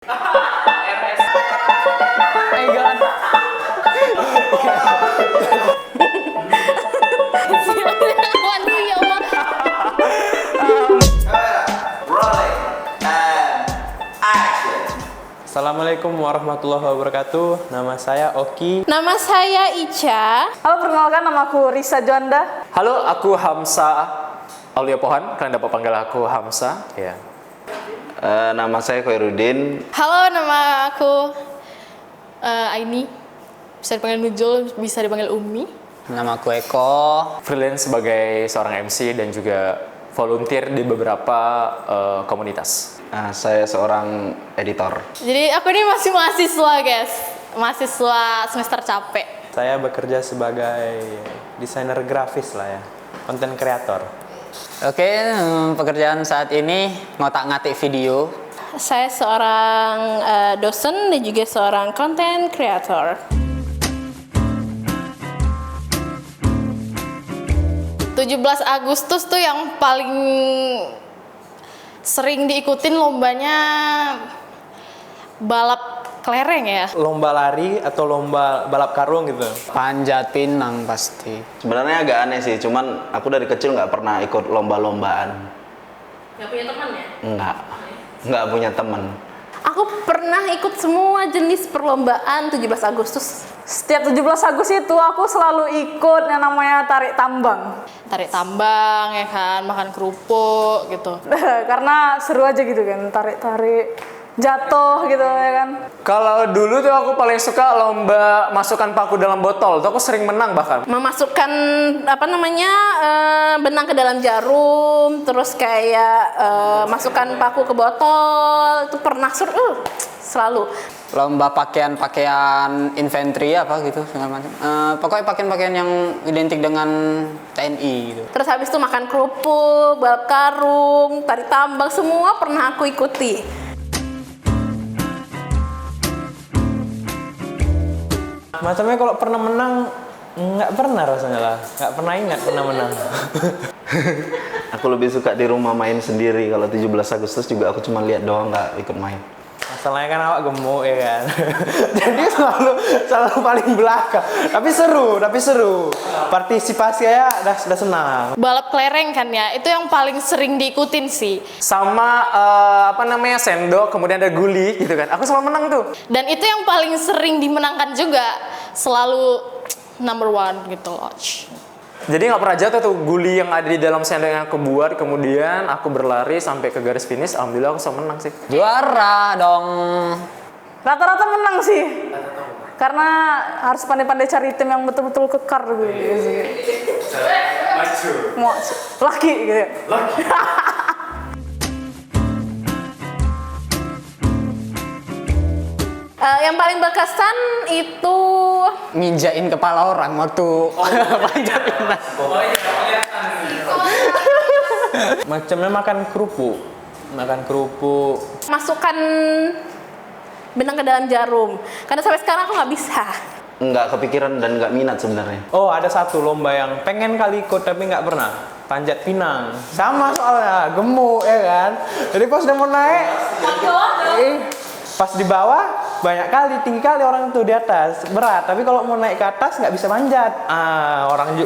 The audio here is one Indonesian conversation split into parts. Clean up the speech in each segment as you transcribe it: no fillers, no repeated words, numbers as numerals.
RS. My God. Waduh ya Allah. Rolling and action. Assalamualaikum warahmatullahi wabarakatuh. Nama saya Oki. Nama saya Ica. Halo, perkenalkan nama aku Risa Juanda. Halo, aku Hamsa Aulia Pohan. Kalian dapat panggil aku Hamsa. Ya. Nama saya Khairuddin. Halo, nama aku Aini. Bisa dipanggil Nujul, bisa dipanggil Umi. Nama aku Eko. Freelance sebagai seorang MC dan juga volunteer di beberapa komunitas. Saya seorang editor. Jadi aku ini masih mahasiswa, guys. Mahasiswa semester capek. Saya bekerja sebagai desainer grafis lah ya, konten kreator. Oke, pekerjaan saat ini ngotak-ngatik video. Saya seorang dosen dan juga seorang content creator. 17 Agustus tuh yang paling sering diikutin lombanya balap kelereng ya. Lomba lari atau lomba balap karung gitu. Panjat pinang pasti. Sebenarnya agak aneh sih, cuman aku dari kecil nggak pernah ikut lomba-lombaan. Gak punya teman ya? Nggak punya teman. Aku pernah ikut semua jenis perlombaan 17 Agustus. Setiap 17 Agustus itu aku selalu ikut yang namanya tarik tambang. Tarik tambang ya kan, makan kerupuk gitu. Karena seru aja gitu kan, tarik-tarik, jatuh gitu ya kan. Kalau dulu tuh aku paling suka lomba masukkan paku dalam botol. Tuh aku sering menang bahkan. Memasukkan benang ke dalam jarum, terus kayak masukkan paku ke botol, itu pernah selalu. Lomba pakaian infanteri apa gitu segala macam. Pokoknya pakaian-pakaian yang identik dengan TNI gitu. Terus habis itu makan kerupuk, balap karung, tarik tambang, semua pernah aku ikuti. Macamnya kalau pernah menang, nggak pernah rasanya lah. Nggak pernah ingat pernah menang. Aku lebih suka di rumah main sendiri. Kalau 17 Agustus juga aku cuma lihat doang, nggak ikut main. Masalahnya kan awak gemuk ya kan. Jadi selalu paling belakang. Tapi seru. Partisipasi ya udah senang. Balap kelereng kan ya, itu yang paling sering diikutin sih. Sama sendok, kemudian ada guli gitu kan. Aku selalu menang tuh. Dan itu yang paling sering dimenangkan juga, selalu number one gitu loh. Jadi nggak pernah jatuh tuh guli yang ada di dalam sendok yang aku buat. Kemudian aku berlari sampai ke garis finish. Alhamdulillah aku selalu menang sih. Juara dong. Rata-rata menang sih. Karena harus pandai-pandai cari tim yang betul-betul kekar gitu. Laki gitu. Yang paling berkesan itu Nginjain kepala orang waktu panjat pinang. Macamnya makan kerupuk. masukkan benang ke dalam jarum. Karena sampai sekarang aku nggak bisa. Nggak kepikiran dan nggak minat sebenarnya. Oh, ada satu lomba yang pengen kali ikut tapi nggak pernah. Panjat pinang. Sama soalnya, gemuk ya kan. Jadi pas udah mau naik, pas di bawah banyak kali, tinggi kali orang tuh di atas, berat. Tapi kalau mau naik ke atas nggak bisa manjat.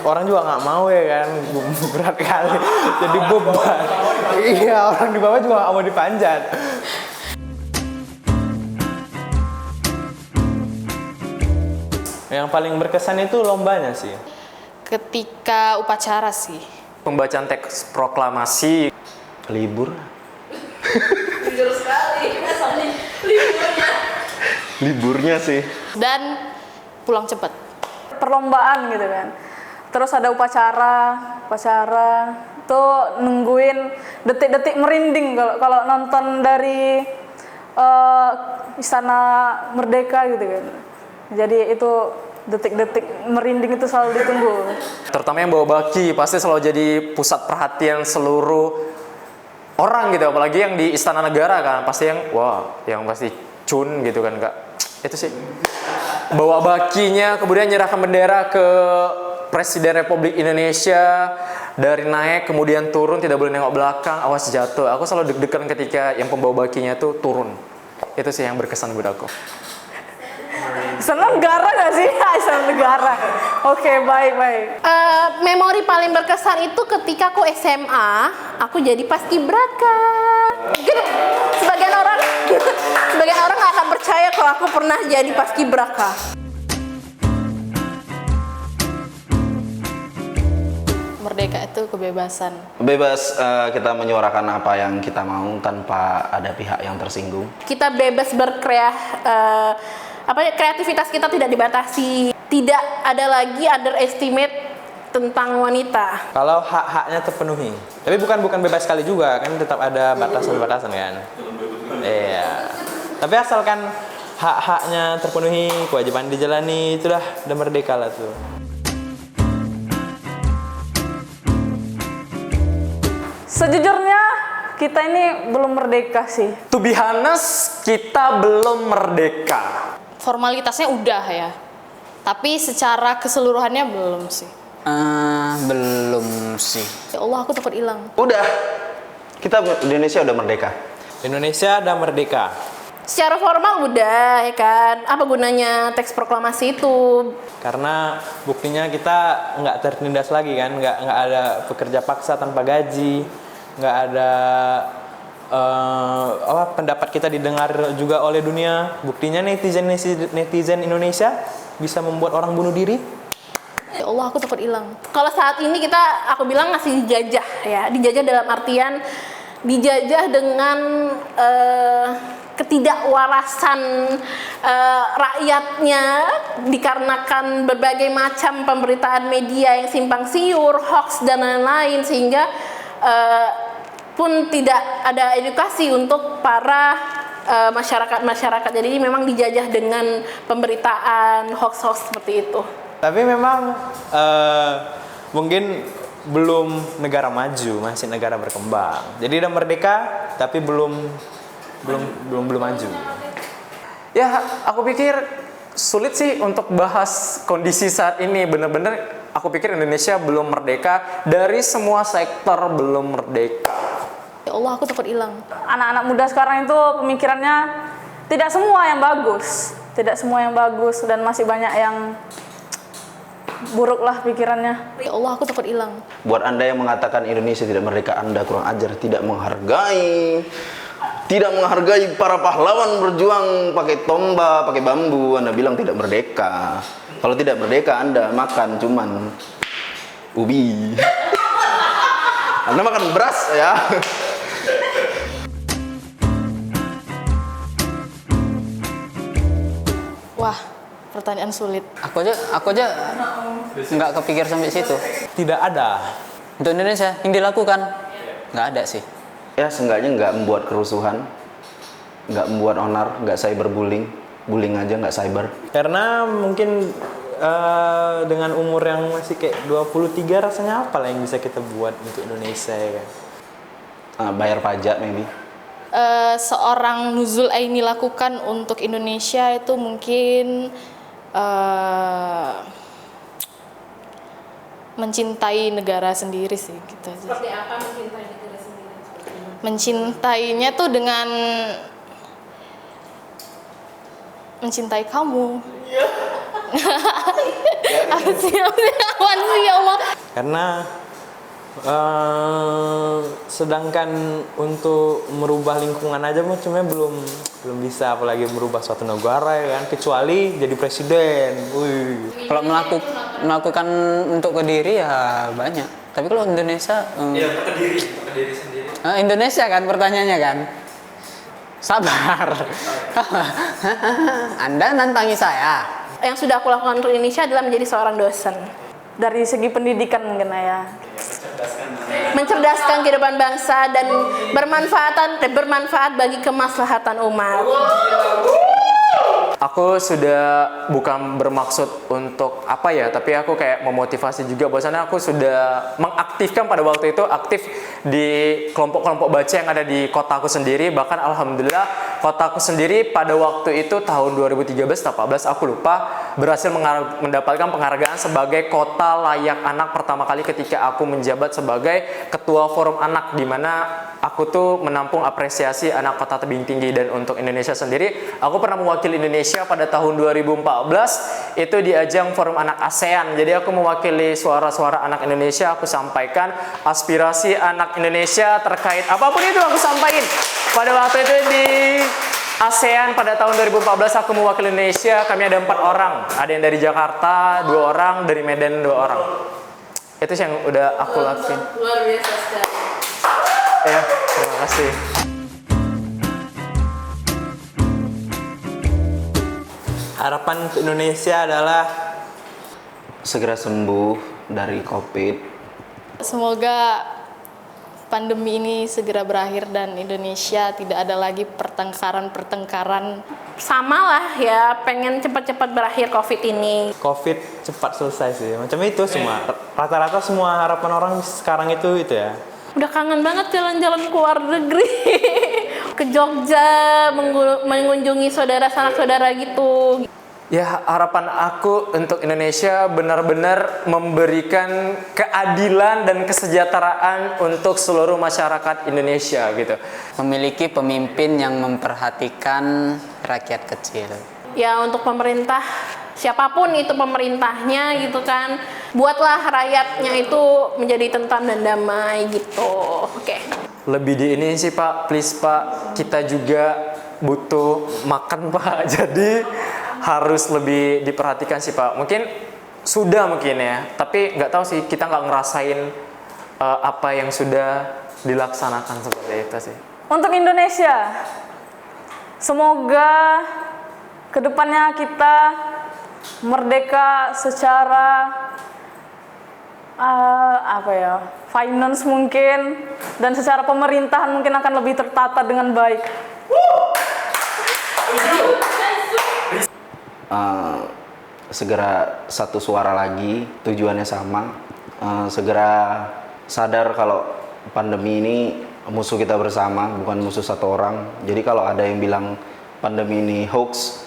Orang juga nggak mau ya kan, berat kali. Jadi beban. Iya, orang di bawah juga nggak mau dipanjat. Yang paling berkesan itu lombanya sih. Ketika upacara sih. Pembacaan teks proklamasi. Libur. Jujur sekali, liburnya. Liburnya sih. Dan pulang cepat. Perlombaan gitu kan. Terus ada upacara tuh nungguin detik-detik merinding kalau nonton dari Istana Merdeka gitu kan. Jadi itu detik-detik merinding itu selalu ditunggu. Terutama yang bawa baki pasti selalu jadi pusat perhatian seluruh orang gitu. Apalagi yang di Istana Negara kan. Pasti yang pasti cun gitu kan Kak. Itu sih. Bawa bakinya, kemudian nyerahkan bendera ke Presiden Republik Indonesia. Dari naik kemudian turun, tidak boleh nengok belakang, awas jatuh. Aku selalu deg-degan ketika yang pembawa bakinya tuh turun. itu sih yang berkesan buat aku. Istana negara nggak sih? Istana negara. Oke, baik. Memori paling berkesan itu ketika aku SMA, aku jadi paskibraka. Mungkin sebagian orang nggak akan percaya kalau aku pernah jadi paskibraka. Merdeka itu kebebasan. Bebas kita menyuarakan apa yang kita mau tanpa ada pihak yang tersinggung. Kita bebas kreativitas kita tidak dibatasi. Tidak ada lagi underestimate tentang wanita. Kalau hak-haknya terpenuhi. Tapi bukan bebas sekali juga, kan tetap ada batasan-batasan kan. Iya. Tapi asalkan hak-haknya terpenuhi, kewajiban dijalani, itulah udah merdeka lah tuh. Sejujurnya kita ini belum merdeka sih. To be honest, kita belum merdeka. Formalitasnya udah ya. Tapi secara keseluruhannya belum sih. Belum sih. Ya Allah, aku takut hilang. Udah, kita Indonesia udah merdeka. Indonesia udah merdeka. Secara formal udah, ya kan? Apa gunanya teks proklamasi itu? Karena buktinya kita nggak tertindas lagi kan, nggak ada pekerja paksa tanpa gaji, nggak ada pendapat kita didengar juga oleh dunia. Buktinya netizen Indonesia bisa membuat orang bunuh diri. Ya Allah, aku takut hilang. Kalau saat ini aku bilang masih dijajah ya. Dijajah dalam artian dijajah dengan ketidakwarasan rakyatnya dikarenakan berbagai macam pemberitaan media yang simpang siur, hoax dan lain-lain, sehingga pun tidak ada edukasi untuk para masyarakat. Jadi memang dijajah dengan pemberitaan hoax seperti itu. Tapi memang mungkin belum negara maju, masih negara berkembang. Jadi udah merdeka tapi belum maju. Ya, aku pikir sulit sih untuk bahas kondisi saat ini. Bener-bener aku pikir Indonesia belum merdeka, dari semua sektor belum merdeka. Ya Allah, aku takut hilang. Anak-anak muda sekarang itu pemikirannya tidak semua yang bagus. Tidak semua yang bagus dan masih banyak yang buruk lah pikirannya. Ya Allah, aku takut hilang. Buat Anda yang mengatakan Indonesia tidak merdeka, Anda kurang ajar, tidak menghargai para pahlawan berjuang pakai tombak, pakai bambu. Anda bilang tidak merdeka. Kalau tidak merdeka, Anda makan cuman ubi. Anda makan beras ya. Wah, pertanyaan sulit. Aku aja nggak kepikir sampai situ. Tidak ada. Untuk Indonesia yang dilakukan nggak ada sih. Ya, seenggaknya nggak membuat kerusuhan, nggak membuat onar, nggak cyberbullying. Bullying aja nggak cyber. Karena mungkin dengan umur yang masih kayak 23 rasanya apa lah yang bisa kita buat untuk Indonesia ya kan? Bayar pajak maybe. Seorang Nuzul Aini lakukan untuk Indonesia itu mungkin mencintai negara sendiri sih, gitu aja. Seperti apa mencintai negara sendiri? Mencintainya tuh dengan mencintai kamu. Apa sih ya Allah? Karena sedangkan untuk merubah lingkungan aja cuma belum bisa, apalagi merubah suatu negara ya kan, kecuali jadi presiden. Wih. Kalau melakukan untuk ke diri ya banyak. Tapi kalau Indonesia ke diri sendiri. Indonesia kan pertanyaannya kan. Sabar. Anda nantangi saya. Yang sudah aku lakukan untuk Indonesia adalah menjadi seorang dosen. Dari segi pendidikan mungkin ya. Mencerdaskan kehidupan bangsa dan bermanfaat bagi kemaslahatan umat. Aku sudah bukan bermaksud untuk apa ya, tapi aku kayak memotivasi juga, bahwasanya aku sudah mengaktifkan pada waktu itu, aktif di kelompok-kelompok baca yang ada di kotaku sendiri. Bahkan alhamdulillah kotaku sendiri pada waktu itu tahun 2013-14 aku lupa, berhasil mendapatkan penghargaan sebagai kota layak anak pertama kali ketika aku menjabat sebagai ketua forum anak, di mana aku tuh menampung apresiasi anak kota tebing tinggi. Dan untuk Indonesia sendiri, aku pernah mewakili Indonesia pada tahun 2014 itu di ajang forum anak ASEAN. Jadi aku mewakili suara-suara anak Indonesia, aku sampaikan aspirasi anak Indonesia terkait apapun itu aku sampaikan. Pada waktu itu di ASEAN pada tahun 2014 aku mewakili Indonesia, kami ada 4 orang. Ada yang dari Jakarta, 2 orang, dari Medan 2 orang. Itu sih yang udah aku lakuin. Luar biasa sekali. Ya, terima kasih. Harapan untuk Indonesia adalah Segera sembuh dari COVID. Semoga pandemi ini segera berakhir dan Indonesia tidak ada lagi pertengkaran-pertengkaran. Sama lah ya, pengen cepat-cepat berakhir COVID ini. COVID cepat selesai sih. Macam itu semua. Rata-rata semua harapan orang sekarang itu ya. Udah kangen banget jalan-jalan ke luar negeri. Ke Jogja, mengunjungi saudara sanak saudara gitu. Ya, harapan aku untuk Indonesia benar-benar memberikan keadilan dan kesejahteraan untuk seluruh masyarakat Indonesia gitu. Memiliki pemimpin yang memperhatikan rakyat kecil. Ya untuk pemerintah, siapapun itu pemerintahnya gitu kan, buatlah rakyatnya itu menjadi tentram dan damai gitu. Oke. Lebih di ini sih Pak, please Pak, kita juga butuh makan Pak. Jadi harus lebih diperhatikan sih Pak. Mungkin sudah mungkin ya, tapi nggak tahu sih, kita nggak ngerasain apa yang sudah dilaksanakan seperti itu sih. Untuk Indonesia, semoga kedepannya kita merdeka secara finance mungkin, dan secara pemerintahan mungkin akan lebih tertata dengan baik. Segera satu suara lagi, tujuannya sama. Segera sadar kalau pandemi ini musuh kita bersama, bukan musuh satu orang. Jadi kalau ada yang bilang pandemi ini hoax,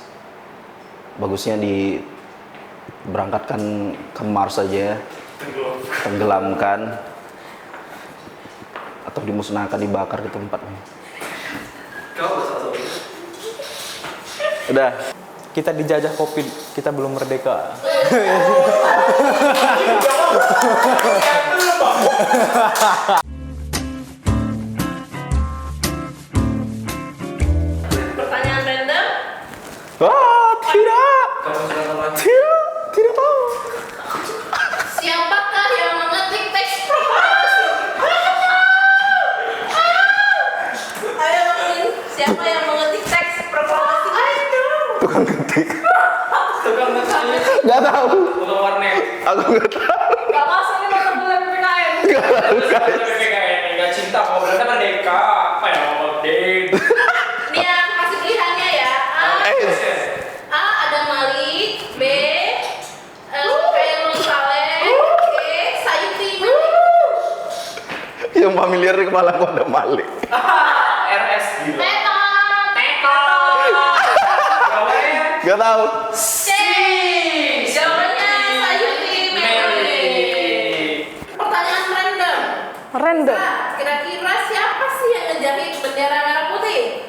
bagusnya diberangkatkan ke Mars saja, tenggelamkan, atau dimusnahkan, dibakar ke tempatnya. Udah. Kita dijajah COVID, kita belum merdeka. Pertanyaan random. Tidak tahu. Siapakah yang mengetik teks proklamasi? Ayo ngomongin, siapa yang mengetik teks proklamasi? Tukang ketik. Tukang ngetik. Gak tahu. Tukang warnet. Aku gak tahu. Gak masuk nih mata kuliah PPKN. Enggak cinta mau Belanda merdeka. Apa ya mau Nih aku kasih pilihannya ya. A ada Malik, B Khairul Saleh, C Sayuti Malik. Yang familiar di kepala aku ada Malik. RS gitu. Teton. Gak tahu. C. Jawabannya Sayuti Malik. Pertanyaan random. Random. Kira-kira siapa sih yang ngejahit bendera merah putih?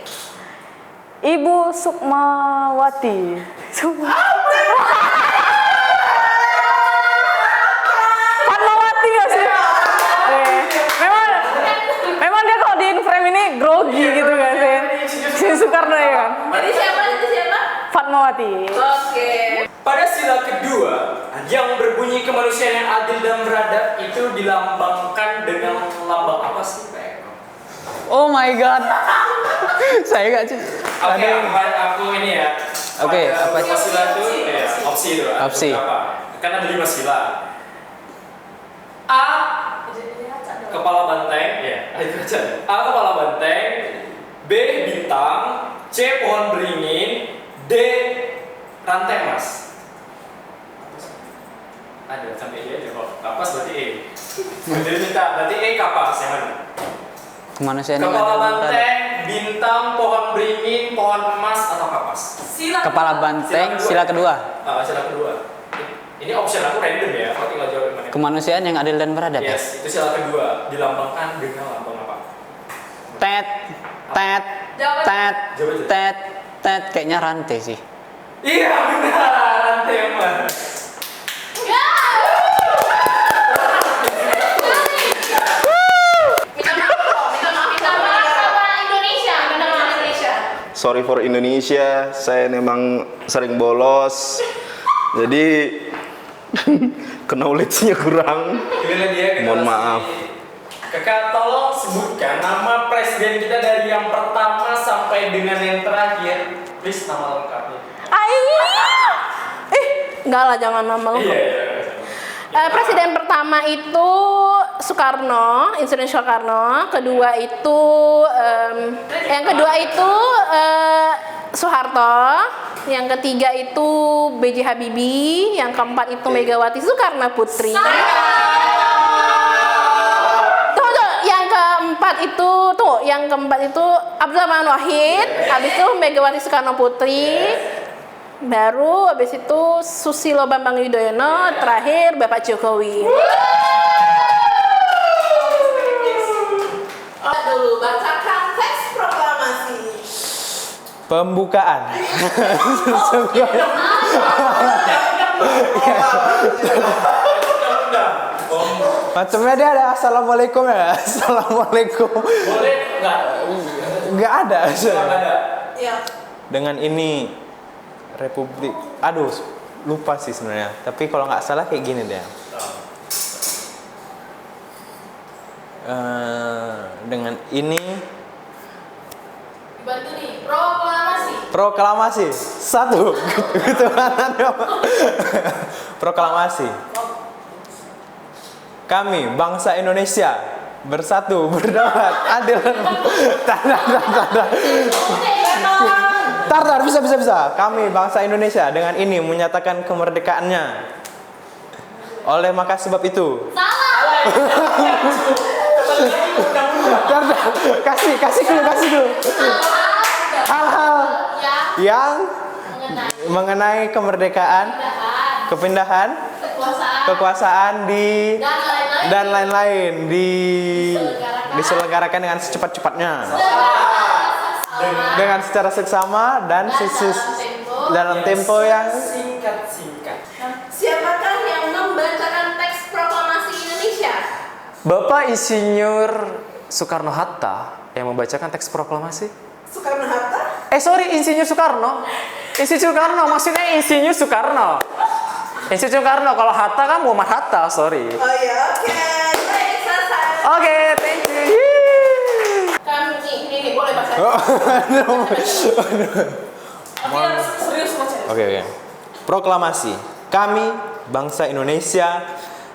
Ibu Sukmawati. Fatmawati gak sih? Memang dia kalau di inframe ini grogi gitu gak sih? Si Soekarno ya kan? Jadi siapa? Fatmawati. Oke. Pada sila kedua, yang berbunyi kemanusiaan yang adil dan beradab itu dilambangkan dengan lambang apa sih Pak Eko? Oh my god. Saya gak sih. Oke, aku ini ya. Oke, Pada apa? lima sila itu ya, opsi itu. ada Opsi. beberapa. Kan ada 5 sila. A kepala banteng, ya. Ayo baca. A kepala banteng, B bintang, C pohon beringin, D rantai emas. Ada sampai E aja kok. Kapas berarti E. Jadi minta berarti E kapas yang mana? Kemanusiaan yang Kepala adil dan beradab. banteng, bintang, pohon beringin, pohon emas atau kapas? Kepala banteng, sila kedua. Sila kedua. Ini option aku random ya, kau tinggal jawab yang mana. Kemanusiaan yang adil dan beradab. Yes, itu sila kedua. Dilambangkan dengan lambang apa? Tet, tet, tet, tet, tet. Kayaknya rantai sih. Iya benar, rantai emas. Sorry for Indonesia, saya memang sering bolos. Jadi knowledge-nya kurang. Inilah dia generasi. Mohon maaf. Kakak tolong sebutkan nama presiden kita dari yang pertama sampai dengan yang terakhir. Please nama lengkapnya. Enggak lah, jangan nama lu. Presiden pertama itu Soekarno, Insinyur Soekarno. Kedua itu yang kedua itu Soeharto. Yang ketiga itu B.J. Habibie. Yang keempat itu Megawati Soekarno Putri. Yang keempat itu Abdurrahman Wahid. Habis itu Megawati Soekarno Putri. Baru habis itu Susilo Bambang Yudhoyono, terakhir Bapak Jokowi. Dulu bacakan teks proklamasi. Pembukaan. Macamnya dia ada assalamualaikum ya. Assalamualaikum. Boleh nggak? Nggak ada. Ya. Dengan ini Republik, aduh lupa sih sebenarnya. Tapi kalau nggak salah kayak gini deh. Dengan ini Bantu nih, proklamasi. proklamasi satu gitu kan. Proklamasi. Kami bangsa Indonesia bersatu, berdaulat, adil. Tar, bisa. Kami bangsa Indonesia dengan ini menyatakan kemerdekaannya. Oleh maka sebab itu. Salah. Tar, kasih dulu. Hal-hal yang mengenai kemerdekaan, kepindahan, kekuasaan dan lain-lain diselenggarakan dengan secepat-cepatnya. Dengan secara seksama dan dalam tempo yang singkat. Siapakah yang membacakan teks proklamasi Indonesia? Bapak Insinyur Soekarno-Hatta yang membacakan teks proklamasi. Soekarno-Hatta? Insinyur Soekarno. Insinyur Soekarno, maksudnya Insinyur Soekarno. Insinyur Soekarno, kalau Hatta kan Muhammad Hatta, sorry. Oh iya, oke. Baik, selesai. Oke, thank you. Kami ini boleh baca. Tapi harus serius baca. Oke. Proklamasi. Kami bangsa Indonesia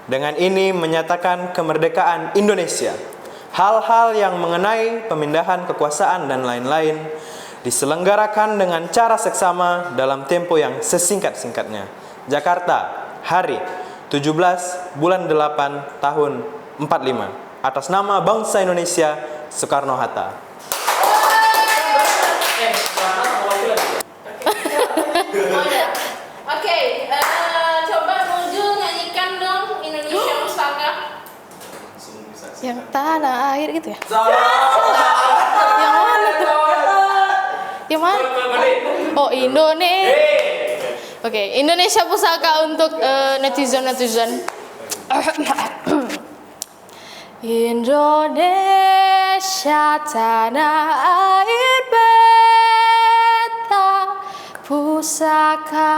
dengan ini menyatakan kemerdekaan Indonesia. Hal-hal yang mengenai pemindahan kekuasaan dan lain-lain diselenggarakan dengan cara seksama dalam tempo yang sesingkat-singkatnya. Jakarta, hari 17 bulan 8 tahun 45. Atas nama bangsa Indonesia, Soekarno-Hatta. Oke, coba Nujul nyanyikan dong Indonesia Pusaka. Yang tanah air gitu ya? Yang mana? Oh, Indonesia. Oke, Indonesia Pusaka untuk netizen-netizen. Indonesia tanah air beta pusaka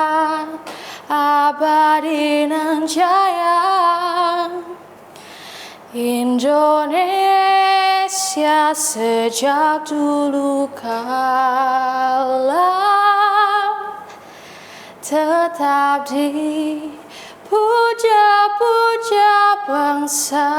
abadi nan jaya. Indonesia sejak dulu kala tetap dipuja-puja bangsa